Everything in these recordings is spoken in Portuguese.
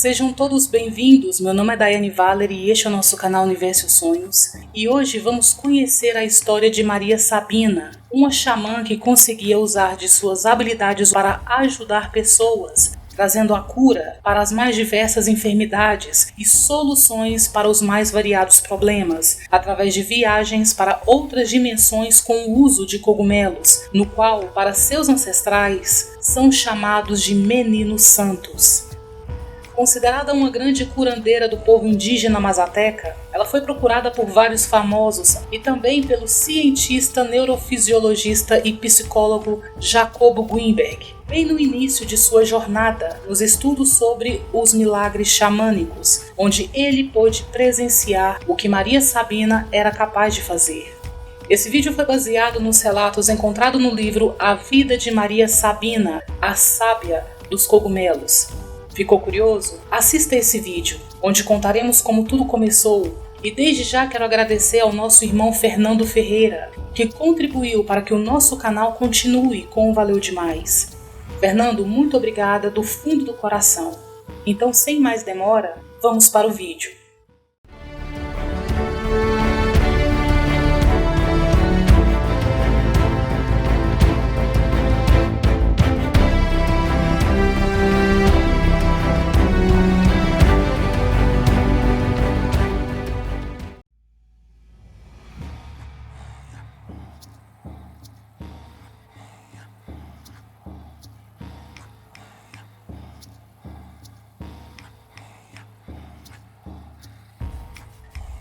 Sejam todos bem-vindos, meu nome é Daiane Valery e este é o nosso canal Universo Sonhos. E hoje vamos conhecer a história de Maria Sabina, uma xamã que conseguia usar de suas habilidades para ajudar pessoas, trazendo a cura para as mais diversas enfermidades e soluções para os mais variados problemas, através de viagens para outras dimensões com o uso de cogumelos, no qual, para seus ancestrais, são chamados de meninos santos. Considerada uma grande curandeira do povo indígena mazateca, ela foi procurada por vários famosos e também pelo cientista, neurofisiologista e psicólogo Jacobo Greenberg, bem no início de sua jornada nos estudos sobre os milagres xamânicos, onde ele pôde presenciar o que Maria Sabina era capaz de fazer. Esse vídeo foi baseado nos relatos encontrados no livro A Vida de Maria Sabina, a Sábia dos Cogumelos. Ficou curioso? Assista esse vídeo, onde contaremos como tudo começou. E desde já quero agradecer ao nosso irmão Fernando Ferreira, que contribuiu para que o nosso canal continue com o Valeu Demais. Fernando, muito obrigada do fundo do coração. Então, sem mais demora, vamos para o vídeo.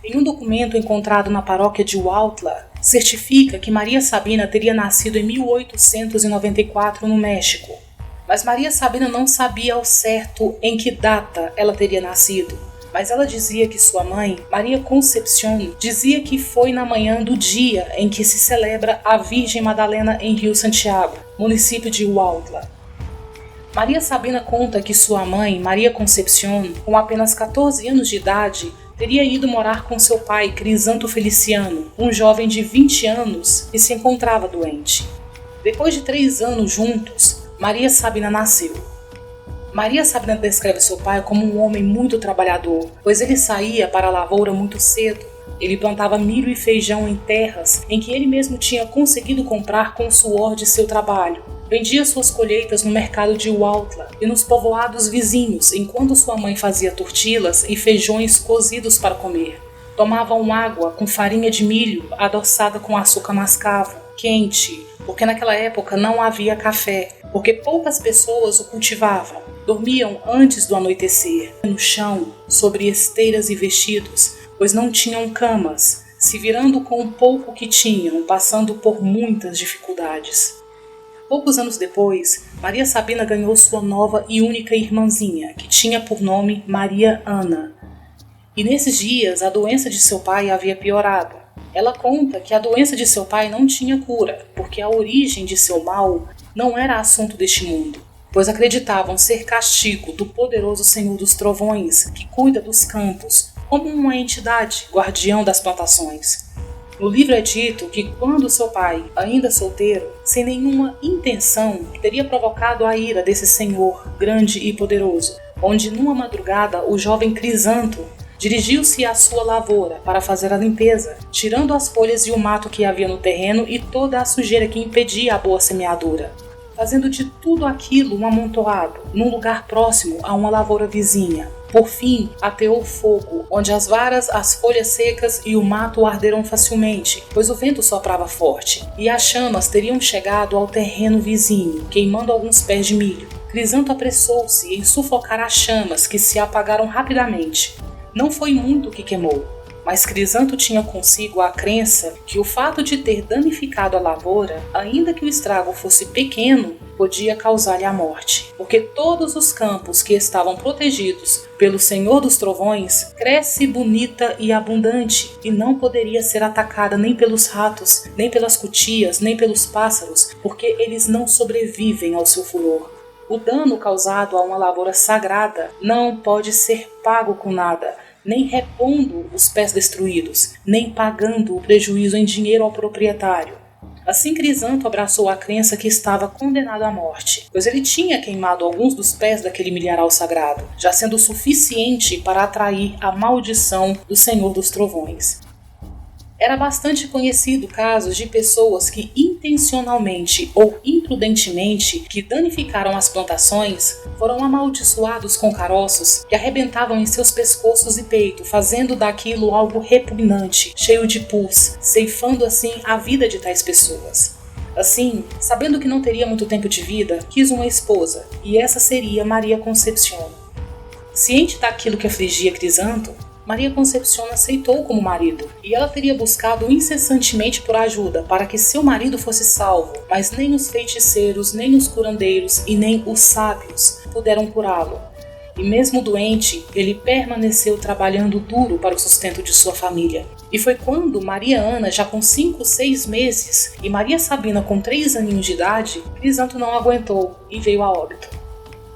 Em um documento encontrado na paróquia de Huautla, certifica que Maria Sabina teria nascido em 1894 no México. Mas Maria Sabina não sabia ao certo em que data ela teria nascido. Mas ela dizia que sua mãe, Maria Concepción, dizia que foi na manhã do dia em que se celebra a Virgem Madalena em Rio Santiago, município de Huautla. Maria Sabina conta que sua mãe, Maria Concepción, com apenas 14 anos de idade, teria ido morar com seu pai, Crisanto Feliciano, um jovem de 20 anos que se encontrava doente. Depois de 3 anos juntos, Maria Sabina nasceu. Maria Sabina descreve seu pai como um homem muito trabalhador, pois ele saía para a lavoura muito cedo. Ele plantava milho e feijão em terras em que ele mesmo tinha conseguido comprar com o suor de seu trabalho. Vendia suas colheitas no mercado de Huautla e nos povoados vizinhos, enquanto sua mãe fazia tortilhas e feijões cozidos para comer. Tomavam água com farinha de milho adoçada com açúcar mascavo, quente, porque naquela época não havia café, porque poucas pessoas o cultivavam. Dormiam antes do anoitecer, no chão, sobre esteiras e vestidos, pois não tinham camas, se virando com o pouco que tinham, passando por muitas dificuldades. Poucos anos depois, Maria Sabina ganhou sua nova e única irmãzinha, que tinha por nome Maria Ana. E nesses dias, a doença de seu pai havia piorado. Ela conta que a doença de seu pai não tinha cura, porque a origem de seu mal não era assunto deste mundo, pois acreditavam ser castigo do poderoso Senhor dos Trovões, que cuida dos campos, como uma entidade guardião das plantações. No livro é dito que quando seu pai, ainda solteiro, sem nenhuma intenção, teria provocado a ira desse senhor grande e poderoso, onde numa madrugada o jovem Crisanto dirigiu-se à sua lavoura para fazer a limpeza, tirando as folhas e o mato que havia no terreno e toda a sujeira que impedia a boa semeadura, fazendo de tudo aquilo um amontoado, num lugar próximo a uma lavoura vizinha. Por fim, ateou fogo, onde as varas, as folhas secas e o mato arderam facilmente, pois o vento soprava forte, e as chamas teriam chegado ao terreno vizinho, queimando alguns pés de milho. Crisanto apressou-se em sufocar as chamas, que se apagaram rapidamente. Não foi muito o que queimou, mas Crisanto tinha consigo a crença que o fato de ter danificado a lavoura, ainda que o estrago fosse pequeno, podia causar-lhe a morte, porque todos os campos que estavam protegidos pelo Senhor dos Trovões cresce bonita e abundante, e não poderia ser atacada nem pelos ratos, nem pelas cutias, nem pelos pássaros, porque eles não sobrevivem ao seu furor. O dano causado a uma lavoura sagrada não pode ser pago com nada, nem repondo os pés destruídos, nem pagando o prejuízo em dinheiro ao proprietário. Assim Crisanto abraçou a crença que estava condenado à morte, pois ele tinha queimado alguns dos pés daquele milharal sagrado, já sendo suficiente para atrair a maldição do Senhor dos Trovões. Era bastante conhecido casos de pessoas que intencionalmente ou imprudentemente que danificaram as plantações foram amaldiçoados com caroços que arrebentavam em seus pescoços e peito, fazendo daquilo algo repugnante, cheio de pus, ceifando assim a vida de tais pessoas. Assim, sabendo que não teria muito tempo de vida, quis uma esposa, e essa seria Maria Concepción. Ciente daquilo que afligia Crisanto, Maria Concepción aceitou como marido, e ela teria buscado incessantemente por ajuda para que seu marido fosse salvo, mas nem os feiticeiros, nem os curandeiros e nem os sábios puderam curá-lo. E mesmo doente, ele permaneceu trabalhando duro para o sustento de sua família. E foi quando Maria Ana, já com 5, 6 meses, e Maria Sabina com 3 aninhos de idade, Crisanto não aguentou e veio a óbito.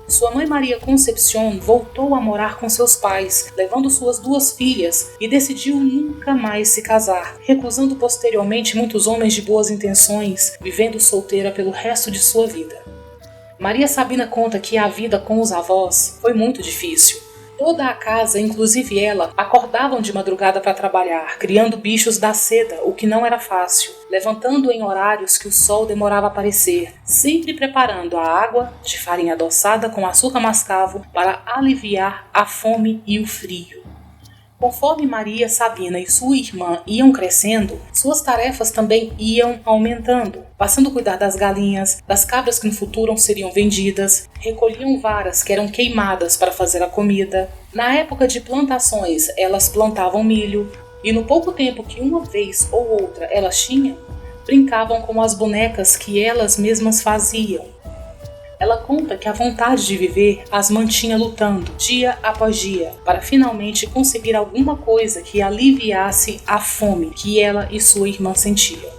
Sua mãe Maria Concepción voltou a morar com seus pais, levando suas 2 filhas, e decidiu nunca mais se casar, recusando posteriormente muitos homens de boas intenções, vivendo solteira pelo resto de sua vida. Maria Sabina conta que a vida com os avós foi muito difícil. Toda a casa, inclusive ela, acordavam de madrugada para trabalhar, criando bichos da seda, o que não era fácil, levantando em horários que o sol demorava a aparecer, sempre preparando a água de farinha adoçada com açúcar mascavo para aliviar a fome e o frio. Conforme Maria Sabina e sua irmã iam crescendo, suas tarefas também iam aumentando, passando a cuidar das galinhas, das cabras que no futuro seriam vendidas, recolhiam varas que eram queimadas para fazer a comida. Na época de plantações, elas plantavam milho, e no pouco tempo que uma vez ou outra elas tinham, brincavam com as bonecas que elas mesmas faziam. Ela conta que a vontade de viver as mantinha lutando, dia após dia, para finalmente conseguir alguma coisa que aliviasse a fome que ela e sua irmã sentiam.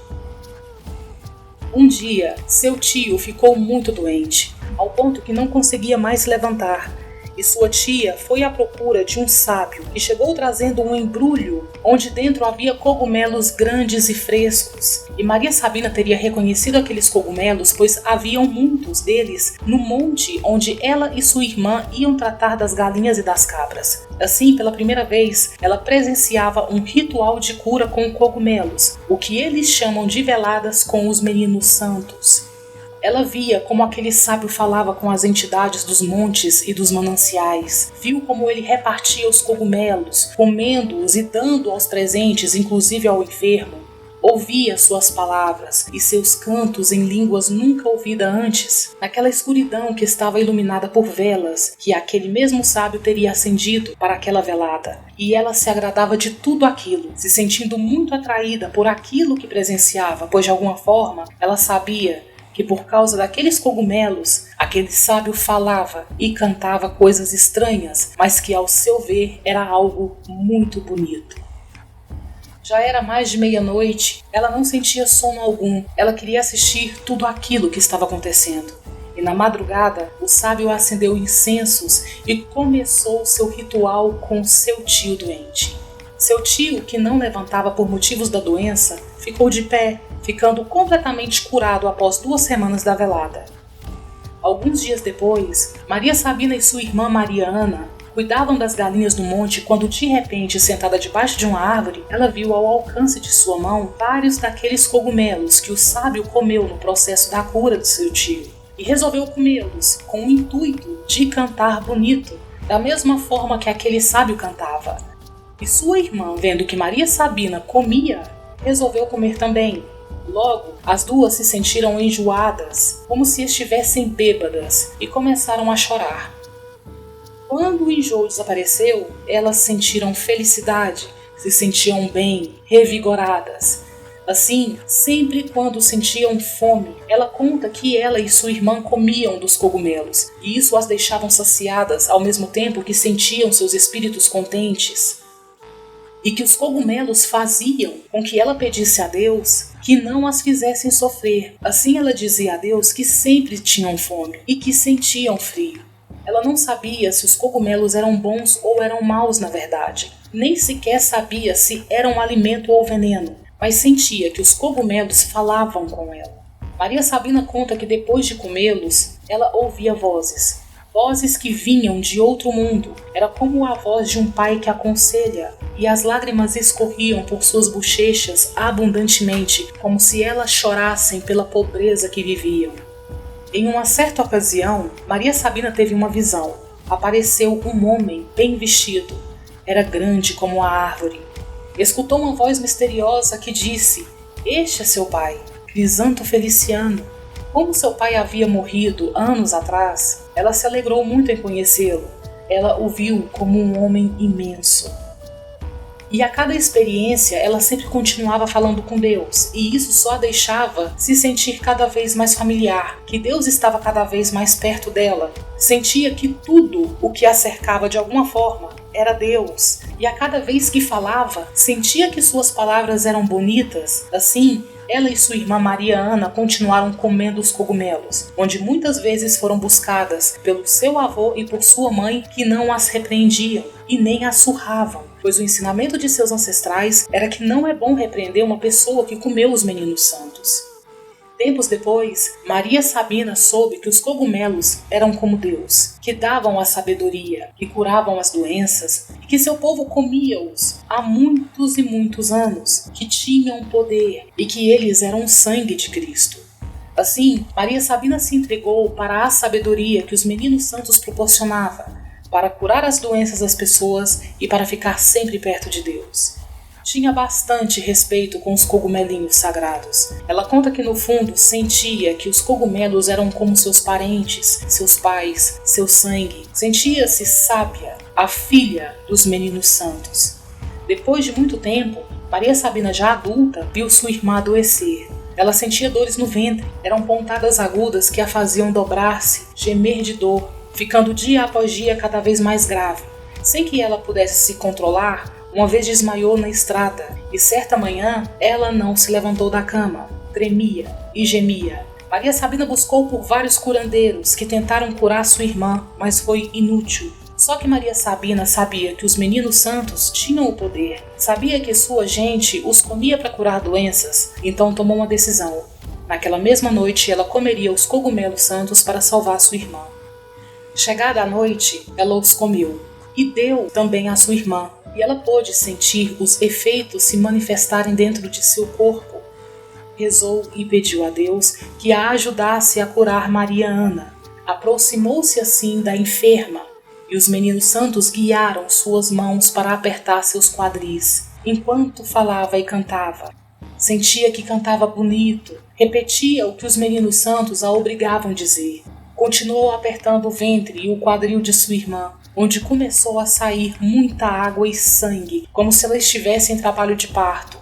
Um dia, seu tio ficou muito doente, ao ponto que não conseguia mais se levantar, e sua tia foi à procura de um sábio que chegou trazendo um embrulho onde dentro havia cogumelos grandes e frescos. E Maria Sabina teria reconhecido aqueles cogumelos, pois haviam muitos deles no monte onde ela e sua irmã iam tratar das galinhas e das cabras. Assim, pela primeira vez, ela presenciava um ritual de cura com cogumelos, o que eles chamam de veladas com os meninos santos. Ela via como aquele sábio falava com as entidades dos montes e dos mananciais. Viu como ele repartia os cogumelos, comendo-os e dando aos presentes, inclusive ao enfermo. Ouvia suas palavras e seus cantos em línguas nunca ouvidas antes, naquela escuridão que estava iluminada por velas que aquele mesmo sábio teria acendido para aquela velada. E ela se agradava de tudo aquilo, se sentindo muito atraída por aquilo que presenciava, pois de alguma forma ela sabia que por causa daqueles cogumelos, aquele sábio falava e cantava coisas estranhas, mas que ao seu ver era algo muito bonito. Já era mais de meia-noite, ela não sentia sono algum, ela queria assistir tudo aquilo que estava acontecendo. E na madrugada, o sábio acendeu incensos e começou seu ritual com seu tio doente. Seu tio, que não levantava por motivos da doença, ficou de pé, ficando completamente curado após 2 semanas da velada. Alguns dias depois, Maria Sabina e sua irmã Maria Ana cuidavam das galinhas no monte quando de repente, sentada debaixo de uma árvore, ela viu ao alcance de sua mão vários daqueles cogumelos que o sábio comeu no processo da cura de seu tio, e resolveu comê-los com o intuito de cantar bonito, da mesma forma que aquele sábio cantava. E sua irmã, vendo que Maria Sabina comia, resolveu comer também. Logo, as duas se sentiram enjoadas, como se estivessem bêbadas, e começaram a chorar. Quando o enjoo desapareceu, elas sentiram felicidade, se sentiam bem, revigoradas. Assim, sempre quando sentiam fome, ela conta que ela e sua irmã comiam dos cogumelos, e isso as deixavam saciadas ao mesmo tempo que sentiam seus espíritos contentes. E que os cogumelos faziam com que ela pedisse a Deus que não as fizessem sofrer. Assim ela dizia a Deus que sempre tinham fome e que sentiam frio. Ela não sabia se os cogumelos eram bons ou eram maus na verdade. Nem sequer sabia se eram alimento ou veneno. mas sentia que os cogumelos falavam com ela. Maria Sabina conta que depois de comê-los, ela ouvia vozes. Vozes que vinham de outro mundo. Era como a voz de um pai que aconselha, e as lágrimas escorriam por suas bochechas abundantemente, como se elas chorassem pela pobreza que viviam. Em uma certa ocasião, Maria Sabina teve uma visão. Apareceu um homem bem vestido. Era grande como a árvore. Escutou uma voz misteriosa que disse: "Este é seu pai, Crisanto Feliciano." Como seu pai havia morrido anos atrás, ela se alegrou muito em conhecê-lo. Ela o viu como um homem imenso. E a cada experiência, ela sempre continuava falando com Deus, e isso só a deixava se sentir cada vez mais familiar, que Deus estava cada vez mais perto dela. Sentia que tudo o que a cercava de alguma forma era Deus, e a cada vez que falava, sentia que suas palavras eram bonitas. Assim, ela e sua irmã Maria Ana continuaram comendo os cogumelos, onde muitas vezes foram buscadas pelo seu avô e por sua mãe, que não as repreendiam e nem as surravam, pois o ensinamento de seus ancestrais era que não é bom repreender uma pessoa que comeu os meninos santos. Tempos depois, Maria Sabina soube que os cogumelos eram como Deus, que davam a sabedoria, que curavam as doenças, e que seu povo comia-os há muitos e muitos anos, que tinham poder e que eles eram o sangue de Cristo. Assim, Maria Sabina se entregou para a sabedoria que os meninos santos proporcionavam, para curar as doenças das pessoas e para ficar sempre perto de Deus. Tinha bastante respeito com os cogumelinhos sagrados. Ela conta que no fundo sentia que os cogumelos eram como seus parentes, seus pais, seu sangue. Sentia-se sábia, a filha dos meninos santos. Depois de muito tempo, Maria Sabina, já adulta, viu sua irmã adoecer. Ela sentia dores no ventre, eram pontadas agudas que a faziam dobrar-se, gemer de dor, ficando dia após dia cada vez mais grave. Sem que ela pudesse se controlar, uma vez desmaiou na estrada, e certa manhã ela não se levantou da cama, tremia e gemia. Maria Sabina buscou por vários curandeiros que tentaram curar sua irmã, mas foi inútil. Só que Maria Sabina sabia que os meninos santos tinham o poder, sabia que sua gente os comia para curar doenças, então tomou uma decisão. Naquela mesma noite ela comeria os cogumelos santos para salvar sua irmã. Chegada a noite, ela os comeu e deu também à sua irmã, e ela pôde sentir os efeitos se manifestarem dentro de seu corpo. Rezou e pediu a Deus que a ajudasse a curar Maria Ana. Aproximou-se assim da enferma, e os meninos santos guiaram suas mãos para apertar seus quadris, enquanto falava e cantava. Sentia que cantava bonito, repetia o que os meninos santos a obrigavam a dizer. Continuou apertando o ventre e o quadril de sua irmã, onde começou a sair muita água e sangue, como se ela estivesse em trabalho de parto.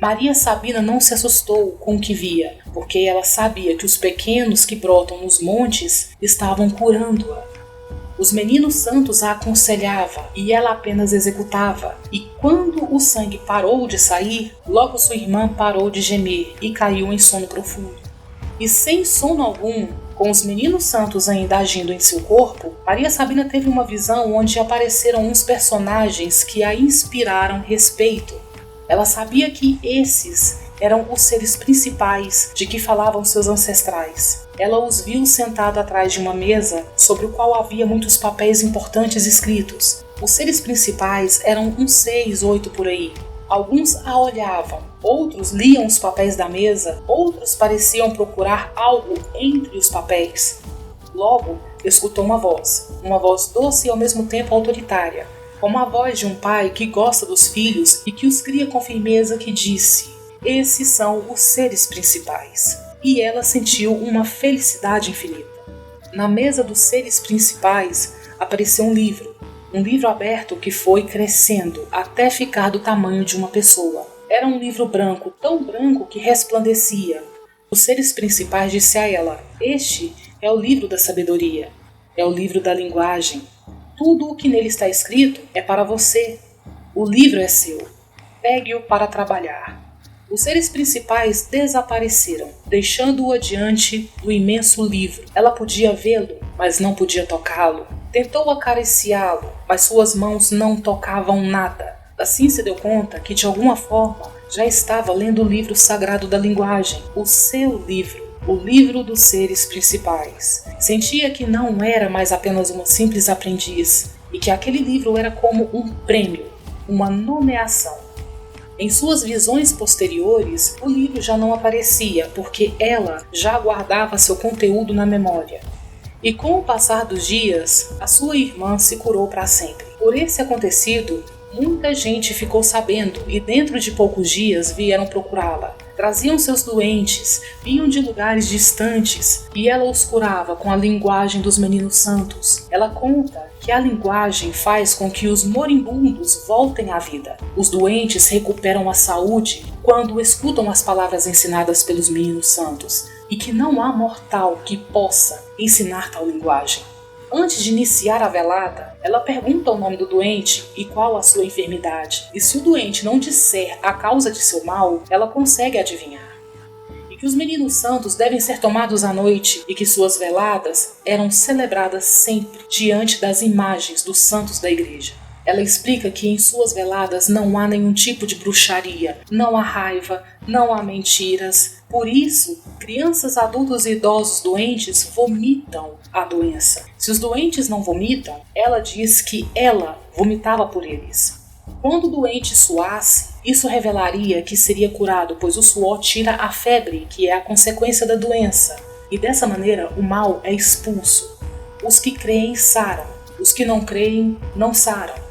Maria Sabina não se assustou com o que via, porque ela sabia que os pequenos que brotam nos montes estavam curando-a. Os meninos santos a aconselhavam e ela apenas executava, e quando o sangue parou de sair, logo sua irmã parou de gemer e caiu em sono profundo. E sem sono algum, com os meninos santos ainda agindo em seu corpo, Maria Sabina teve uma visão onde apareceram uns personagens que a inspiraram respeito. Ela sabia que esses eram os seres principais de que falavam seus ancestrais. Ela os viu sentados atrás de uma mesa sobre o qual havia muitos papéis importantes escritos. Os seres principais eram uns 6, 8 por aí. Alguns a olhavam, outros liam os papéis da mesa, outros pareciam procurar algo entre os papéis. Logo, escutou uma voz doce e ao mesmo tempo autoritária, como a voz de um pai que gosta dos filhos e que os cria com firmeza, que disse: "Esses são os seres principais." E ela sentiu uma felicidade infinita. Na mesa dos seres principais apareceu um livro aberto que foi crescendo até ficar do tamanho de uma pessoa. Era um livro branco, tão branco que resplandecia. Os seres principais disse a ela: "Este é o livro da sabedoria, é o livro da linguagem. Tudo o que nele está escrito é para você. O livro é seu. Pegue-o para trabalhar." Os seres principais desapareceram, deixando-o diante do imenso livro. Ela podia vê-lo, mas não podia tocá-lo. Tentou acariciá-lo, mas suas mãos não tocavam nada. Assim se deu conta que, de alguma forma, já estava lendo o livro sagrado da linguagem, o seu livro, o livro dos seres principais. Sentia que não era mais apenas uma simples aprendiz e que aquele livro era como um prêmio, uma nomeação. Em suas visões posteriores, o livro já não aparecia porque ela já guardava seu conteúdo na memória. E com o passar dos dias, a sua irmã se curou para sempre. Por esse acontecido, muita gente ficou sabendo e dentro de poucos dias vieram procurá-la. Traziam seus doentes, vinham de lugares distantes e ela os curava com a linguagem dos meninos santos. Ela conta que a linguagem faz com que os moribundos voltem à vida. Os doentes recuperam a saúde quando escutam as palavras ensinadas pelos meninos santos e que não há mortal que possa ensinar tal linguagem. Antes de iniciar a velada, ela pergunta o nome do doente e qual a sua enfermidade. E se o doente não disser a causa de seu mal, ela consegue adivinhar. E que os meninos santos devem ser tomados à noite e que suas veladas eram celebradas sempre diante das imagens dos santos da igreja. Ela explica que em suas veladas não há nenhum tipo de bruxaria, não há raiva, não há mentiras. Por isso, crianças, adultos e idosos doentes vomitam a doença. Se os doentes não vomitam, ela diz que ela vomitava por eles. Quando o doente suasse, isso revelaria que seria curado, pois o suor tira a febre, que é a consequência da doença. E dessa maneira, o mal é expulso. Os que creem saram, os que não creem não saram.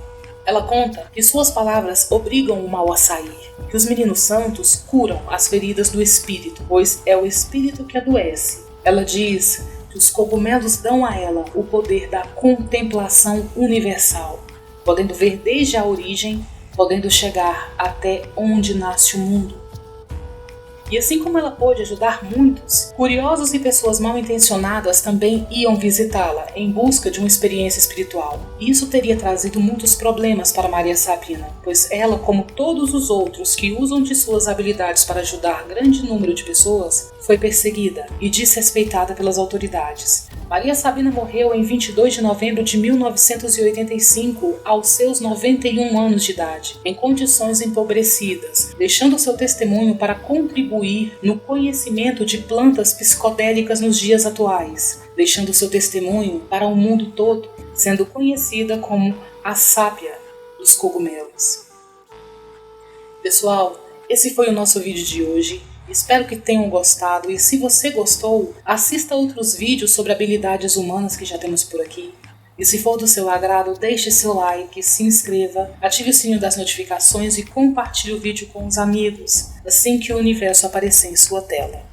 Ela conta que suas palavras obrigam o mal a sair, que os meninos santos curam as feridas do espírito, pois é o espírito que adoece. Ela diz que os cogumelos dão a ela o poder da contemplação universal, podendo ver desde a origem, podendo chegar até onde nasce o mundo. E assim como ela pôde ajudar muitos, curiosos e pessoas mal intencionadas também iam visitá-la em busca de uma experiência espiritual. E isso teria trazido muitos problemas para Maria Sabina, pois ela, como todos os outros que usam de suas habilidades para ajudar grande número de pessoas, foi perseguida e desrespeitada pelas autoridades. Maria Sabina morreu em 22 de novembro de 1985, aos seus 91 anos de idade, em condições empobrecidas, deixando seu testemunho para contribuir no conhecimento de plantas psicodélicas nos dias atuais, deixando seu testemunho para o mundo todo, sendo conhecida como a sábia dos cogumelos. Pessoal, esse foi o nosso vídeo de hoje. Espero que tenham gostado e se você gostou, assista outros vídeos sobre habilidades humanas que já temos por aqui. E se for do seu agrado, deixe seu like, se inscreva, ative o sininho das notificações e compartilhe o vídeo com os amigos, assim que o universo aparecer em sua tela.